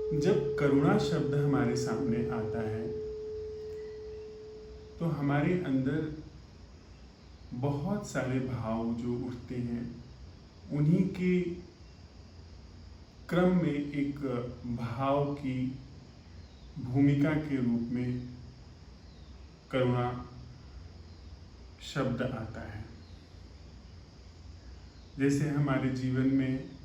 जब करुणा शब्द हमारे सामने आता है तो हमारे अंदर बहुत सारे भाव जो उठते हैं, उन्हीं के क्रम में एक भाव की भूमिका के रूप में करुणा शब्द आता है। जैसे हमारे जीवन में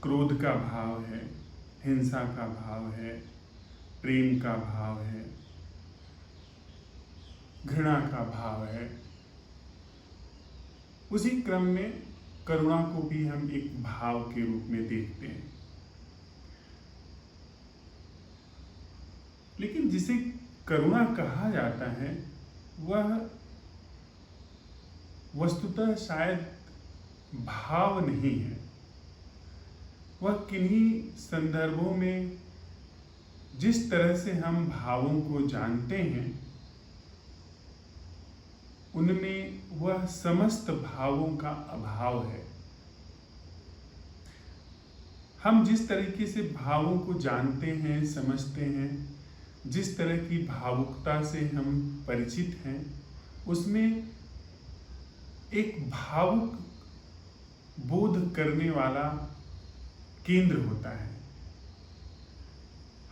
क्रोध का भाव है, हिंसा का भाव है, प्रेम का भाव है, घृणा का भाव है, उसी क्रम में करुणा को भी हम एक भाव के रूप में देखते हैं। लेकिन जिसे करुणा कहा जाता है वह वस्तुतः शायद भाव नहीं है। वह किन्हीं संदर्भों में जिस तरह से हम भावों को जानते हैं, उनमें वह समस्त भावों का अभाव है। हम जिस तरीके से भावों को जानते हैं, समझते हैं, जिस तरह की भावुकता से हम परिचित हैं, उसमें एक भावुक बोध करने वाला केंद्र होता है।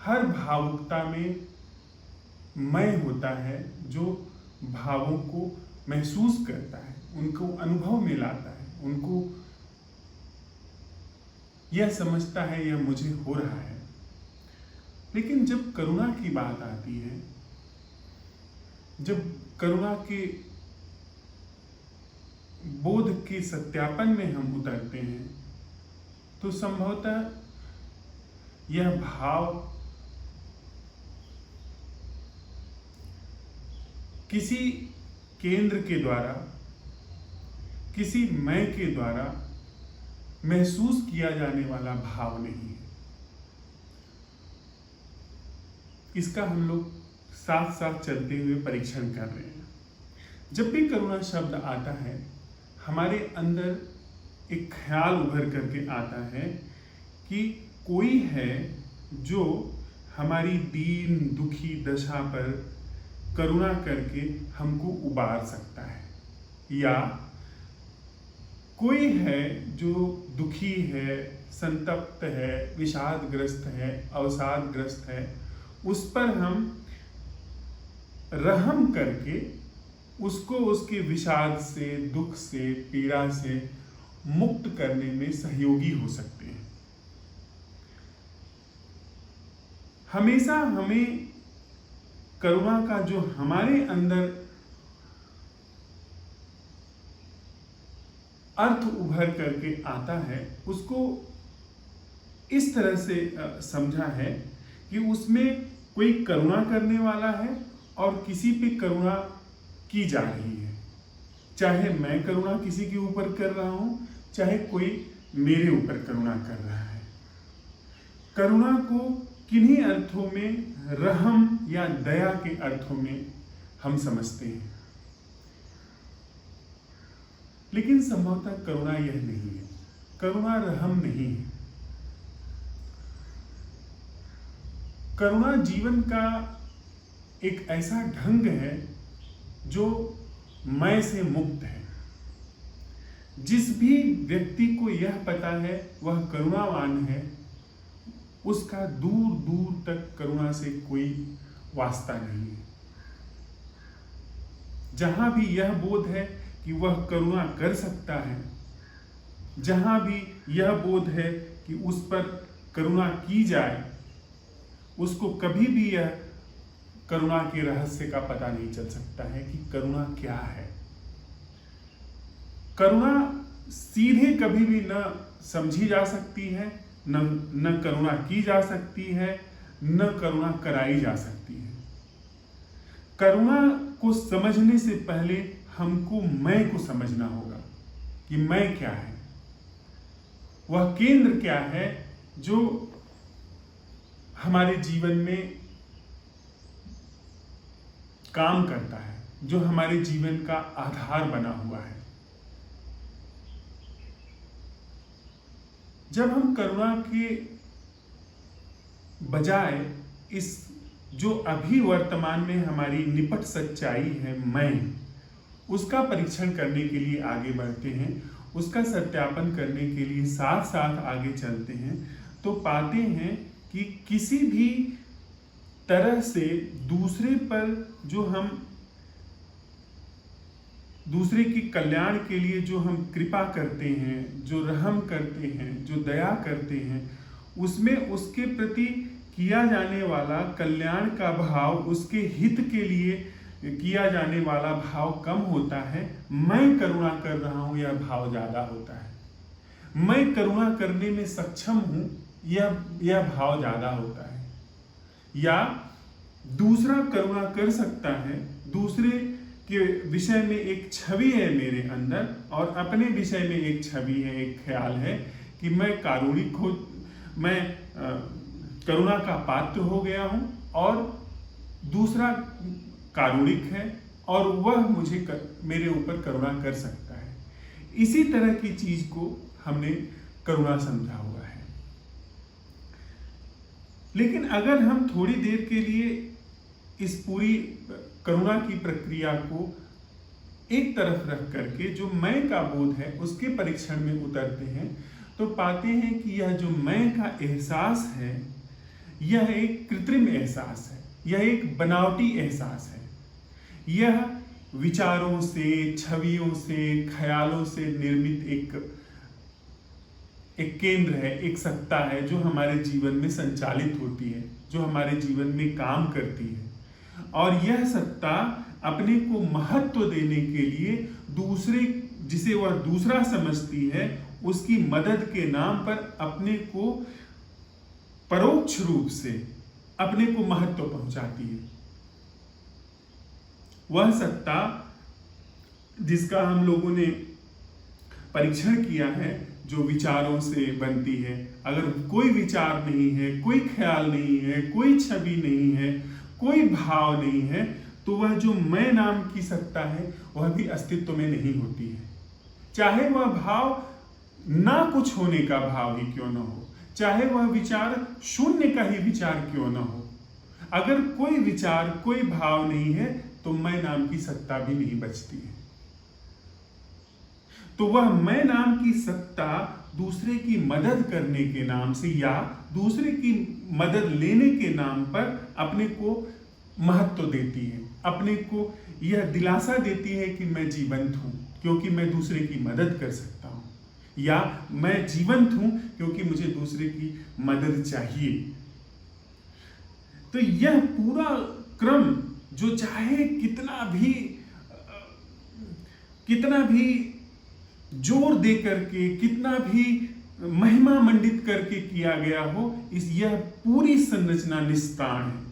हर भावुकता में मैं होता है जो भावों को महसूस करता है, उनको अनुभव में लाता है, उनको यह समझता है यह मुझे हो रहा है। लेकिन जब करुणा की बात आती है, जब करुणा के बोध के सत्यापन में हम उतरते हैं, तो संभवतः यह भाव किसी केंद्र के द्वारा, किसी मैं के द्वारा महसूस किया जाने वाला भाव नहीं है। इसका हम लोग साथ साथ चलते हुए परीक्षण कर रहे हैं। जब भी करुणा शब्द आता है, हमारे अंदर एक ख्याल उभर करके आता है कि कोई है जो हमारी दीन दुखी दशा पर करुणा करके हमको उबार सकता है, या कोई है जो दुखी है, संतप्त है, विषादग्रस्त है, अवसादग्रस्त है, उस पर हम रहम करके उसको उसके विषाद से, दुख से, पीड़ा से मुक्त करने में सहयोगी हो सकते हैं। हमेशा हमें करुणा का जो हमारे अंदर अर्थ उभर करके आता है, उसको इस तरह से समझा है कि उसमें कोई करुणा करने वाला है और किसी पे करुणा की जा रही है। चाहे मैं करुणा किसी के ऊपर कर रहा हूं, चाहे कोई मेरे ऊपर करुणा कर रहा है। करुणा को किन्हीं अर्थों में रहम या दया के अर्थों में हम समझते हैं, लेकिन संभवतः करुणा यह नहीं है। करुणा रहम नहीं है। करुणा जीवन का एक ऐसा ढंग है जो मैं से मुक्त है। जिस भी व्यक्ति को यह पता है वह करुणावान है, उसका दूर दूर तक करुणा से कोई वास्ता नहीं है। जहां भी यह बोध है कि वह करुणा कर सकता है, जहां भी यह बोध है कि उस पर करुणा की जाए, उसको कभी भी यह करुणा के रहस्य का पता नहीं चल सकता है कि करुणा क्या है। करुणा सीधे कभी भी न समझी जा सकती है, न करुणा की जा सकती है, न करुणा कराई जा सकती है। करुणा को समझने से पहले हमको मैं को समझना होगा कि मैं क्या है, वह केंद्र क्या है जो हमारे जीवन में काम करता है, जो हमारे जीवन का आधार बना हुआ है। जब हम करुणा के बजाय इस जो अभी वर्तमान में हमारी निपट सच्चाई है मैं, उसका परीक्षण करने के लिए आगे बढ़ते हैं, उसका सत्यापन करने के लिए साथ साथ आगे चलते हैं, तो पाते हैं कि किसी भी तरह से दूसरे पर जो हम दूसरे की कल्याण के लिए जो हम कृपा करते हैं, जो रहम करते हैं, जो दया करते हैं, उसमें उसके प्रति किया जाने वाला कल्याण का भाव, उसके हित के लिए किया जाने वाला भाव कम होता है। मैं करुणा कर रहा हूं यह भाव ज्यादा होता है। मैं करुणा करने में सक्षम हूं यह भाव ज्यादा होता है। या दूसरा करुणा कर सकता है, दूसरे के विषय में एक छवि है मेरे अंदर और अपने विषय में एक छवि है, एक ख्याल है कि मैं कारुणिक हो, मैं करुणा का पात्र हो गया हूं और दूसरा कारुणिक है और वह मेरे ऊपर करुणा कर सकता है। इसी तरह की चीज को हमने करुणा समझा हुआ है। लेकिन अगर हम थोड़ी देर के लिए इस पूरी करुणा की प्रक्रिया को एक तरफ रख करके जो मैं का बोध है उसके परीक्षण में उतरते हैं, तो पाते हैं कि यह जो मैं का एहसास है यह एक कृत्रिम एहसास है, यह एक बनावटी एहसास है। यह विचारों से, छवियों से, ख्यालों से निर्मित एक केंद्र है, एक सत्ता है जो हमारे जीवन में संचालित होती है, जो हमारे जीवन में काम करती है। और यह सत्ता अपने को महत्व देने के लिए दूसरे, जिसे वह दूसरा समझती है, उसकी मदद के नाम पर अपने को परोक्ष रूप से अपने को महत्व पहुंचाती है। वह सत्ता जिसका हम लोगों ने परीक्षण किया है, जो विचारों से बनती है, अगर कोई विचार नहीं है, कोई ख्याल नहीं है, कोई छवि नहीं है, कोई भाव नहीं है, तो वह जो मैं नाम की सत्ता है वह भी अस्तित्व में नहीं होती है। चाहे वह भाव ना कुछ होने का भाव ही क्यों ना हो, चाहे वह विचार शून्य का ही विचार क्यों ना हो, अगर कोई विचार, कोई भाव नहीं है तो मैं नाम की सत्ता भी नहीं बचती है। तो वह मैं नाम की सत्ता दूसरे की मदद करने के नाम से या दूसरे की मदद लेने के नाम पर अपने को महत्व देती है, अपने को यह दिलासा देती है कि मैं जीवंत हूं क्योंकि मैं दूसरे की मदद कर सकता हूं, या मैं जीवंत हूं क्योंकि मुझे दूसरे की मदद चाहिए। तो यह पूरा क्रम जो चाहे कितना भी जोर दे करके, कितना भी महिमा मंडित करके किया गया हो, यह पूरी संरचना निस्तार है,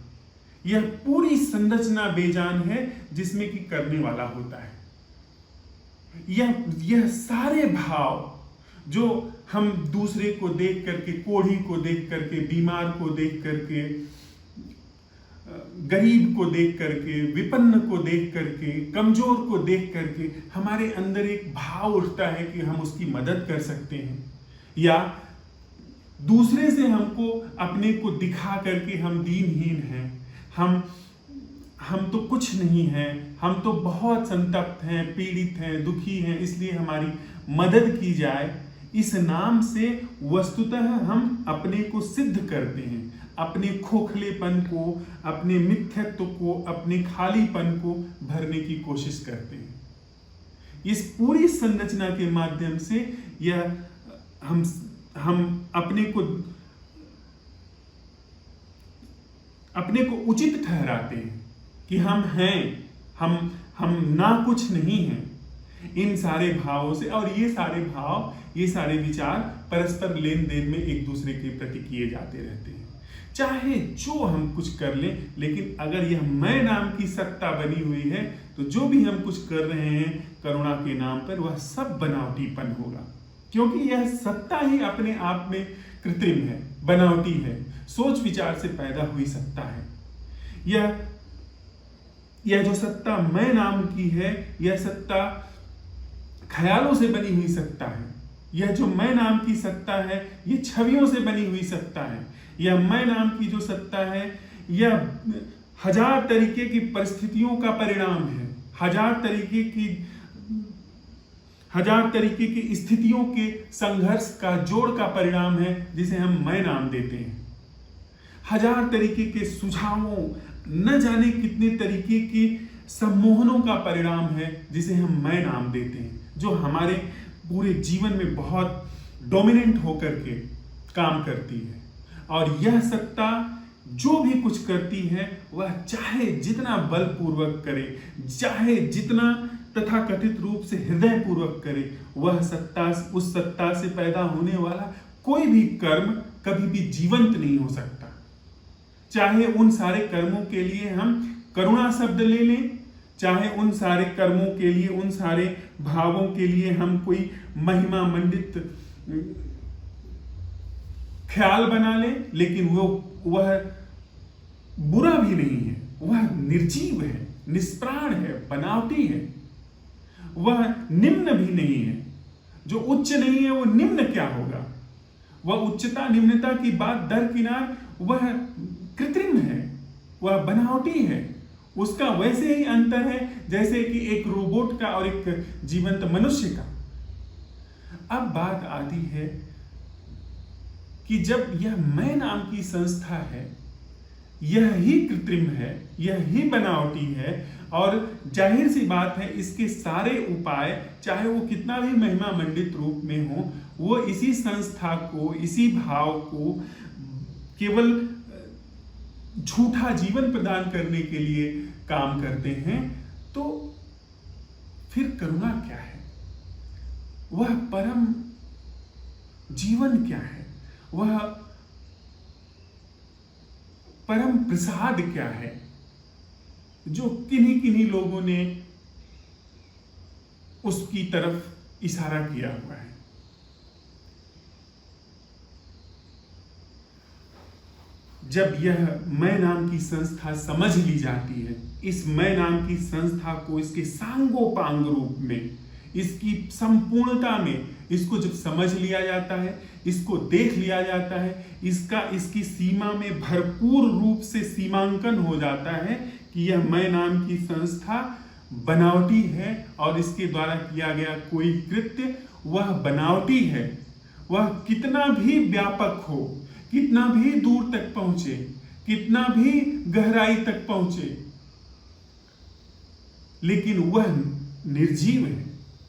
यह पूरी संरचना बेजान है जिसमें कि करने वाला होता है। यह सारे भाव जो हम दूसरे को देख करके, कोढ़ी को देख करके, बीमार को देख करके, गरीब को देख करके, विपन्न को देख करके, कमजोर को देख करके हमारे अंदर एक भाव उठता है कि हम उसकी मदद कर सकते हैं, या दूसरे से हमको अपने को दिखा करके हम दीनहीन हैं, हम तो कुछ नहीं हैं, हम तो बहुत संतप्त हैं, पीड़ित हैं, दुखी हैं, इसलिए हमारी मदद की जाए, इस नाम से वस्तुतः हम अपने को सिद्ध करते हैं, अपने खोखलेपन को, अपने मिथ्यत्व को, अपने खालीपन को भरने की कोशिश करते हैं। इस पूरी संरचना के माध्यम से यह हम अपने को उचित ठहराते हैं कि हम हैं, हम ना कुछ नहीं हैं इन सारे भावों से। और ये सारे भाव, ये सारे विचार परस्पर लेन देन में एक दूसरे के प्रति किए जाते रहते हैं, चाहे जो हम कुछ कर लें। लेकिन अगर यह मैं नाम की सत्ता बनी हुई है तो जो भी हम कुछ कर रहे हैं करुणा के नाम पर, वह सब बनावटीपन होगा, क्योंकि यह सत्ता ही अपने आप में कृत्रिम है, बनावटी है, सोच विचार से पैदा हुई सत्ता है। यह जो सत्ता मैं नाम की है, यह सत्ता ख्यालों से बनी हुई सत्ता है, यह जो मैं नाम की सत्ता है, ये छवियों से बनी हुई सत्ता है। यह मैं नाम की जो सत्ता है, यह हजार तरीके की परिस्थितियों का परिणाम है, हजार तरीके की स्थितियों के संघर्ष का जोड़ का परिणाम है, जिसे हम मैं नाम देते हैं। हजार तरीके के सुझावों, न जाने कितने तरीके के सम्मोहनों का परिणाम है, जिसे हम मैं नाम देते हैं, जो हमारे पूरे जीवन में बहुत डोमिनेंट होकर के काम करती है। और यह सत्ता जो भी कुछ करती है, वह चाहे जितना बलपूर्वक करे, चाहे जितना तथाकथित रूप से हृदय पूर्वक करे, वह सत्ता, उस सत्ता से पैदा होने वाला कोई भी कर्म कभी भी जीवंत नहीं हो सकता। चाहे उन सारे कर्मों के लिए हम करुणा शब्द ले लें, चाहे उन सारे कर्मों के लिए, उन सारे भावों के लिए हम कोई महिमा मंडित ख्याल बना लें, लेकिन वह बुरा भी नहीं है, वह निर्जीव है, निष्प्राण है, बनावटी है। वह निम्न भी नहीं है। जो उच्च नहीं है वो निम्न क्या होगा? वह उच्चता निम्नता की बात दरकिनार, वह कृत्रिम है, वह बनावटी है। उसका वैसे ही अंतर है जैसे कि एक रोबोट का और एक जीवंत मनुष्य का। अब बात आती है कि जब यह मैं नाम की संस्था है, यह ही कृत्रिम है, यह ही बनावटी है, और जाहिर सी बात है इसके सारे उपाय, चाहे वो कितना भी महिमा मंडित रूप में हो, वो इसी संस्था को, इसी भाव को केवल झूठा जीवन प्रदान करने के लिए काम करते हैं। तो फिर करुणा क्या है? वह परम जीवन क्या है? वह परम प्रसाद क्या है, जो किन्हीं किन्हीं लोगों ने उसकी तरफ इशारा किया हुआ है। जब यह मैं नाम की संस्था समझ ली जाती है, इस मैं नाम की संस्था को इसके सांगोपांग रूप में, इसकी संपूर्णता में, इसको जब समझ लिया जाता है, इसको देख लिया जाता है, इसकी सीमा में भरपूर रूप से सीमांकन हो जाता है कि यह मैं नाम की संस्था बनावटी है और इसके द्वारा किया गया कोई कृत्य वह बनावटी है। वह कितना भी व्यापक हो, कितना भी दूर तक पहुंचे, कितना भी गहराई तक पहुंचे, लेकिन वह निर्जीव है,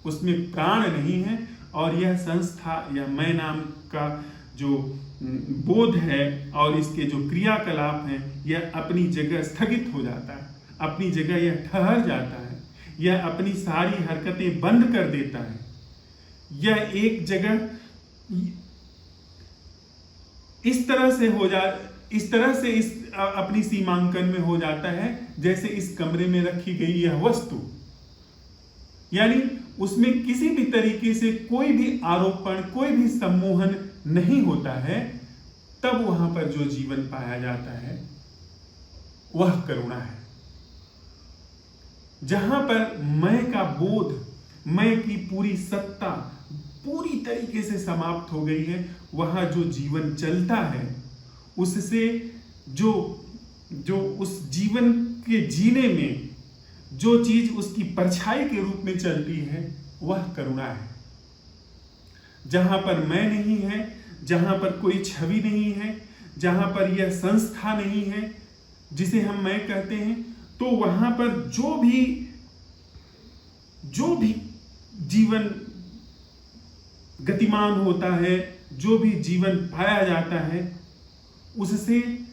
उसमें प्राण नहीं है। और यह संस्था, यह मैं नाम का जो बोध है और इसके जो क्रियाकलाप हैं, यह अपनी जगह स्थगित हो जाता है, अपनी जगह यह ठहर जाता है, यह अपनी सारी हरकतें बंद कर देता है। यह एक जगह इस तरह से इस अपनी सीमांकन में हो जाता है जैसे इस कमरे में रखी गई यह वस्तु, यानी उसमें किसी भी तरीके से कोई भी आरोपण, कोई भी सम्मोहन नहीं होता है। तब वहां पर जो जीवन पाया जाता है वह करुणा है। जहां पर मैं का बोध, मैं की पूरी सत्ता पूरी तरीके से समाप्त हो गई है, वहां जो जीवन चलता है, उससे जो उस जीवन के जीने में जो चीज उसकी परछाई के रूप में चलती है, वह करुणा है। जहां पर मैं नहीं है, जहां पर कोई छवि नहीं है, जहां पर यह संस्था नहीं है जिसे हम मैं कहते हैं, तो वहां पर जो भी जीवन गतिमान होता है, जो भी जीवन पाया जाता है, उससे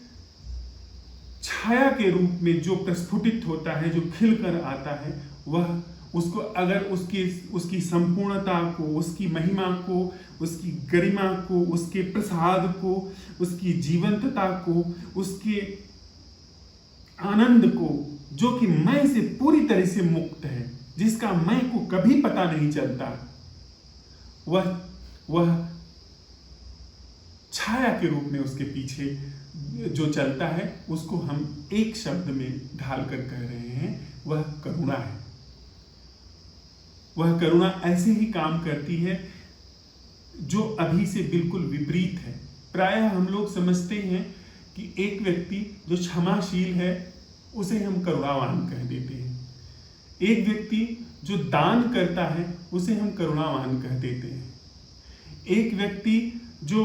छाया के रूप में जो प्रस्फुटित होता है, जो खिलकर आता है, वह उसको अगर उसकी संपूर्णता को, उसकी महिमा को, उसकी गरिमा को, उसके प्रसाद को, उसकी जीवंतता को, उसके आनंद को, जो कि मैं से पूरी तरह से मुक्त है, जिसका मैं को कभी पता नहीं चलता, वह छाया के रूप में उसके पीछे जो चलता है, उसको हम एक शब्द में ढालकर कह रहे हैं, वह करुणा है। वह करुणा ऐसे ही काम करती है जो अभी से बिल्कुल विपरीत है। प्रायः हम लोग समझते हैं कि एक व्यक्ति जो क्षमाशील है उसे हम करुणावान कह देते हैं, एक व्यक्ति जो दान करता है उसे हम करुणावान कह देते हैं, एक व्यक्ति जो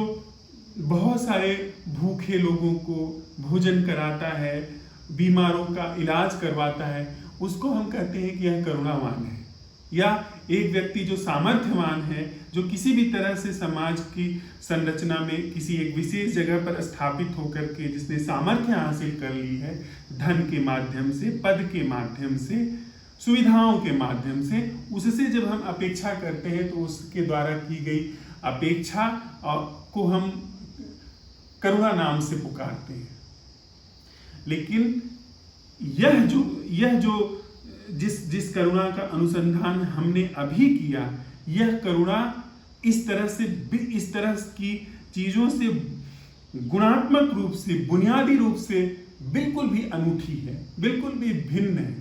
बहुत सारे भूखे लोगों को भोजन कराता है, बीमारों का इलाज करवाता है, उसको हम कहते हैं कि यह करुणावान है। या एक व्यक्ति जो सामर्थ्यवान है, जो किसी भी तरह से समाज की संरचना में किसी एक विशेष जगह पर स्थापित होकर के जिसने सामर्थ्य हासिल कर ली है, धन के माध्यम से, पद के माध्यम से, सुविधाओं के माध्यम से, उससे जब हम अपेक्षा करते हैं तो उसके द्वारा की गई अपेक्षा को हम करुणा नाम से पुकारते हैं। लेकिन यह जो जिस करुणा का अनुसंधान हमने अभी किया, यह करुणा इस तरह की चीजों से गुणात्मक रूप से, बुनियादी रूप से बिल्कुल भी अनूठी है, बिल्कुल भी भिन्न है।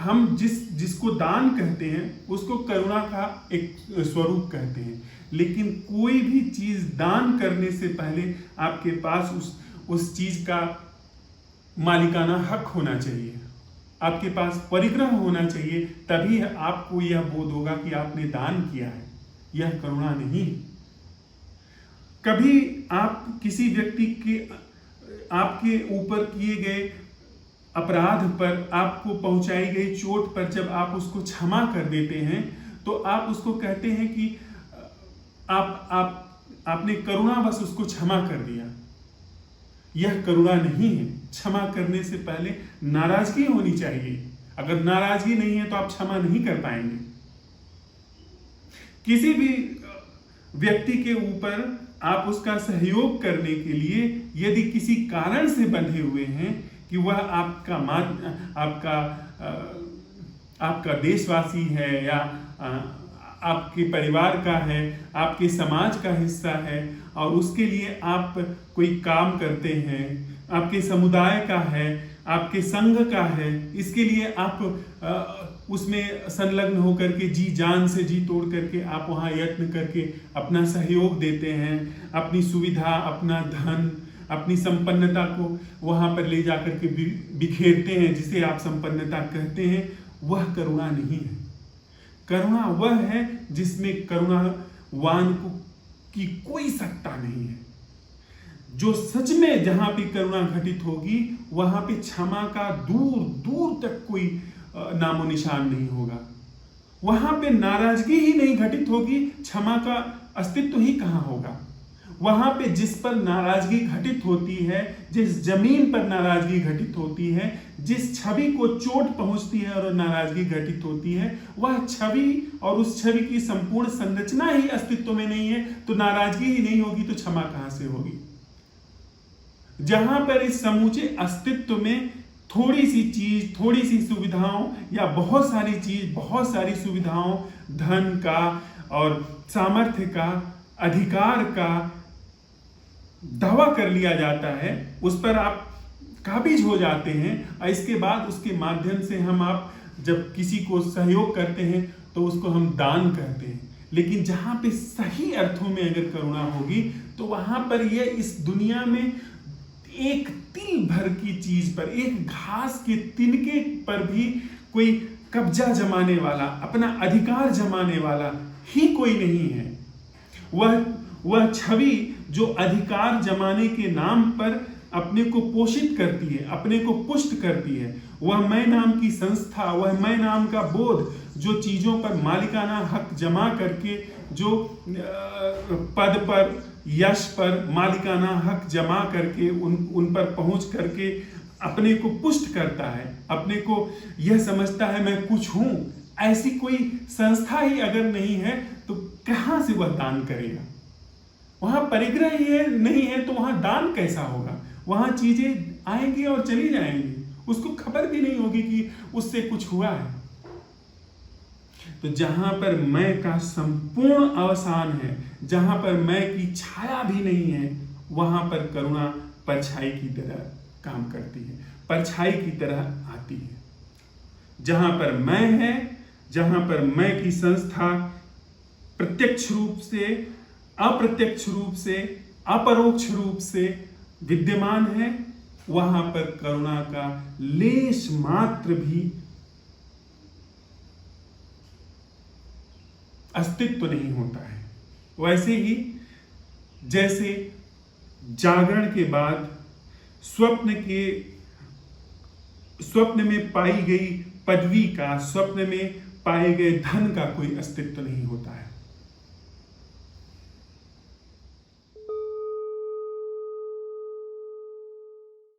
हम जिसको दान कहते हैं उसको करुणा का एक स्वरूप कहते हैं, लेकिन कोई भी चीज दान करने से पहले आपके पास उस चीज का मालिकाना हक होना चाहिए, आपके पास परिग्रह होना चाहिए, तभी आपको यह बोध होगा कि आपने दान किया है। यह करुणा नहीं है। कभी आप किसी व्यक्ति के आपके ऊपर किए गए अपराध पर, आपको पहुंचाई गई चोट पर जब आप उसको क्षमा कर देते हैं तो आप उसको कहते हैं कि आपने करुणावश उसको क्षमा कर दिया। यह करुणा नहीं है। क्षमा करने से पहले नाराजगी होनी चाहिए। अगर नाराजगी नहीं है तो आप क्षमा नहीं कर पाएंगे। किसी भी व्यक्ति के ऊपर आप उसका सहयोग करने के लिए यदि किसी कारण से बंधे हुए हैं कि वह आपका देशवासी है या आपके परिवार का है, आपके समाज का हिस्सा है और उसके लिए आप कोई काम करते हैं, आपके समुदाय का है, आपके संघ का है, इसके लिए आप उसमें संलग्न होकर के जी जान से जी तोड़ करके आप वहाँ यत्न करके अपना सहयोग देते हैं, अपनी सुविधा, अपना धन, अपनी संपन्नता को वहाँ पर ले जाकर के बिखेरते हैं, जिसे आप संपन्नता कहते हैं। वह करुणा नहीं है। करुणा वह है जिसमें करुणावान की कोई सत्ता नहीं है। जो सच में जहां पे करुणा घटित होगी वहां पे क्षमा का दूर दूर तक कोई नामो निशान नहीं होगा। वहां पे नाराजगी ही नहीं घटित होगी, क्षमा का अस्तित्व ही कहां होगा। वहां पे जिस पर नाराजगी घटित होती है, जिस जमीन पर नाराजगी घटित होती है, जिस छवि को चोट पहुंचती है और नाराजगी घटित होती है, वह छवि और उस छवि की संपूर्ण संरचना ही अस्तित्व में नहीं है, तो नाराजगी ही नहीं होगी तो क्षमा कहां से होगी। जहां पर इस समूचे अस्तित्व में थोड़ी सी चीज, थोड़ी सी सुविधाओं या बहुत सारी चीज, बहुत सारी सुविधाओं, धन का और सामर्थ्य का, अधिकार का दावा कर लिया जाता है, उस पर आप काबिज हो जाते हैं और इसके बाद उसके माध्यम से आप जब किसी को सहयोग करते हैं तो उसको हम दान कहते हैं। लेकिन जहां पे सही अर्थों में अगर करुणा होगी तो वहां पर यह इस दुनिया में एक तिल भर की चीज पर, एक घास के तिनके पर भी कोई कब्जा जमाने वाला, अपना अधिकार जमाने वाला ही कोई नहीं है। वह छवि जो अधिकार जमाने के नाम पर अपने को पोषित करती है, अपने को पुष्ट करती है, वह मैं नाम की संस्था, वह मैं नाम का बोध जो चीजों पर मालिकाना हक जमा करके, जो पद पर, यश पर मालिकाना हक जमा करके उन पर पहुंच करके अपने को पुष्ट करता है, अपने को यह समझता है मैं कुछ हूं, ऐसी कोई संस्था ही अगर नहीं है तो कहां से वह दान करेगा। वहां परिग्रह ही नहीं है तो वहां दान कैसा होगा। वहां चीजें आएंगी और चली जाएंगी, उसको खबर भी नहीं होगी कि उससे कुछ हुआ है। तो जहां पर मैं का संपूर्ण अवसान है, जहां पर मैं की छाया भी नहीं है, वहां पर करुणा परछाई की तरह काम करती है, परछाई की तरह आती है। जहां पर मैं है जहां पर मैं की संस्था प्रत्यक्ष रूप से, अप्रत्यक्ष रूप से, अपरोक्ष रूप से विद्यमान है, वहां पर करुणा का लेश मात्र भी अस्तित्व नहीं होता है। वैसे ही जैसे जागरण के बाद स्वप्न में पाई गई पदवी का, स्वप्न में पाए गए धन का कोई अस्तित्व नहीं होता है,